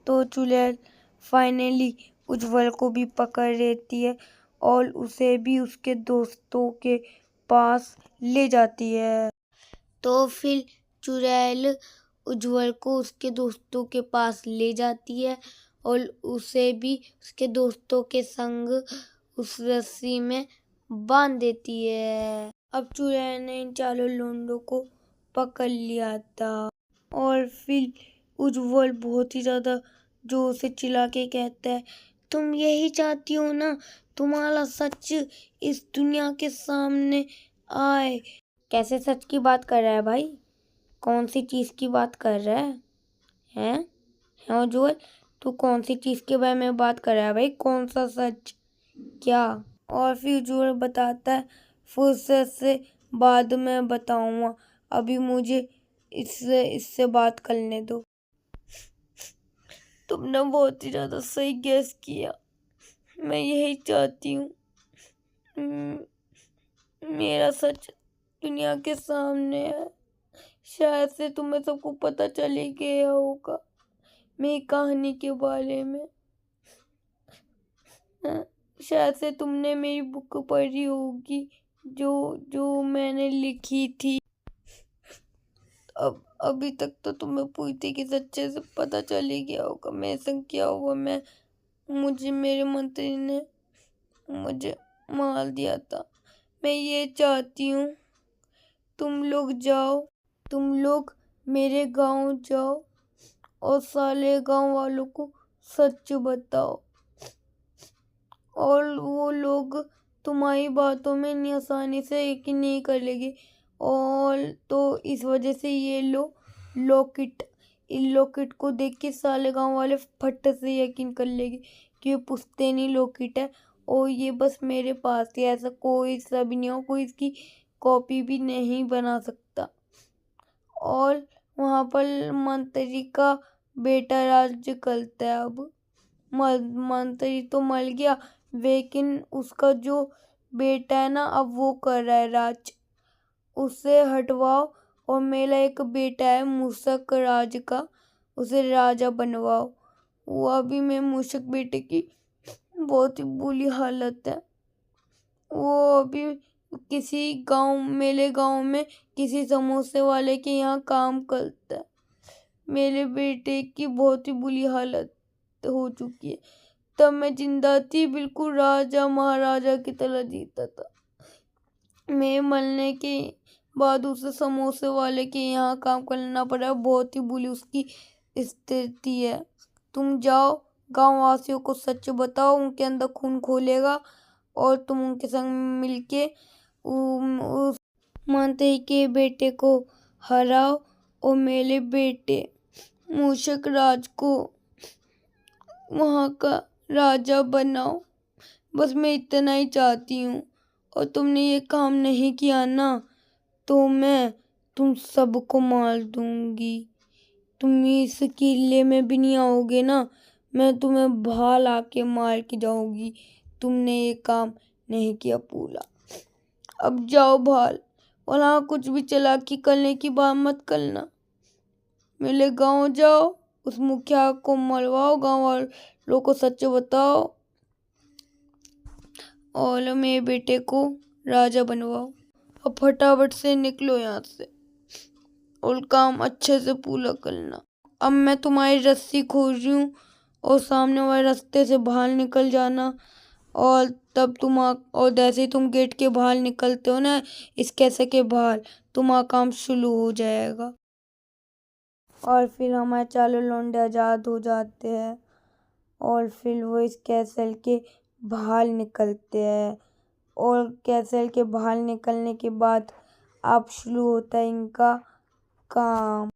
तो चुड़ैल फाइनली उज्जवल को भी पकड़ लेती है और उसे भी उसके दोस्तों के पास ले जाती है। तो फिर चुड़ैल उज्जवल को उसके दोस्तों के पास ले जाती है और उसे भी उसके दोस्तों के संग उस रस्सी में बांध देती है। अब चुड़ैल ने इन चारों लोंडों को पकड़ लिया था और फिर उज्जवल बहुत ही ज्यादा जोर से चिल्ला के कहता है, तुम यही चाहती हो ना, तुम्हारा सच इस दुनिया के सामने आए। कैसे सच की बात कर रहा है भाई? कौन सी चीज की बात कर रहा है? हैं उज्जवल, तू कौन सी चीज के बारे में बात कर रहा है भाई? कौन सा सच? क्या? और फिर उज्जवल बताता है, फुर्सत से बाद में बताऊंगा, अभी मुझे इससे बात करने दो। तुमने बहुत ही ज्यादा सही गैस किया। मैं यही चाहती हूँ, मेरा सच दुनिया के सामने है। शायद से तुम्हें सबको पता चल ही गया होगा मेरी कहानी के बारे में। शायद से तुमने मेरी बुक पढ़ी होगी जो मैंने लिखी थी। अब अभी तक तो तुम्हें पूरी तरीके से अच्छे से पता चल ही गया होगा मेरे संग क्या हुआ। मेरे मंत्री ने मुझे मार दिया था। मैं ये चाहती हूँ तुम लोग मेरे गांव जाओ और सारे गांव वालों को सच बताओ और वो लोग तुम्हारी बातों में इतनी आसानी से यकीन नहीं कर लेंगे। और तो इस वजह से ये इन लॉकेट को देख के सारे गांव वाले फट से यकीन कर लेंगे कि ये पुश्तैनी लॉकेट है और ये बस मेरे पास ही, ऐसा कोई सा भी नहीं हो, कोई इसकी कॉपी भी नहीं बना सकता। और वहाँ पर मंत्री का बेटा राज्य करता है। अब मंत्री तो मर गया, लेकिन उसका जो बेटा है ना, अब वो कर रहा है राज। उसे हटवाओ और मेरा एक बेटा है मूषक राज का, उसे राजा बनवाओ। वो अभी में मूषक बेटे की बहुत ही बुरी हालत है। वो अभी मेरे गांव में किसी समोसे वाले के यहाँ काम करता है। मेरे बेटे की बहुत ही बुरी हालत हो चुकी है। तब मैं जिंदा थी, बिल्कुल राजा महाराजा की तरह जीता था। मैं मरने के बाद उसे समोसे वाले के यहाँ काम करना पड़ा। बहुत ही बुरी उसकी स्थिति है। तुम जाओ, गांव वासियों को सच बताओ, उनके अंदर खून खोलेगा और तुम उनके संग मिलके उस मंत्री के बेटे को हराओ और मेरे बेटे मूषक राज को वहाँ का राजा बनाओ। बस मैं इतना ही चाहती हूँ। और तुमने ये काम नहीं किया ना, तो मैं तुम सबको मार दूंगी। तुम इस किले में भी नहीं आओगे ना, मैं तुम्हें भाल आके मार के जाऊंगी। तुमने ये काम नहीं किया पूरा। अब जाओ भाल, और हाँ, कुछ भी चालाकी करने की बात मत करना। मेरे गांव जाओ, उस मुखिया को मरवाओ, गांव वालों को सच बताओ और मेरे बेटे को राजा बनवाओ। अब फटाफट से निकलो यहाँ से और काम अच्छे से पूरा करना। अब मैं तुम्हारी रस्सी खोज रही हूँ और सामने वाले रास्ते से बाहर निकल जाना। और तब और जैसे ही तुम गेट के बाहर निकलते हो ना, इस कैसे के बाहर, तुम्हारा काम शुरू हो जाएगा। और फिर हमारे चारों लौंडे आज़ाद हो जाते हैं और फिर वो इस कैसल के बाहर निकलते हैं। और कैसल के बाहर निकलने के बाद अब शुरू होता है इनका काम।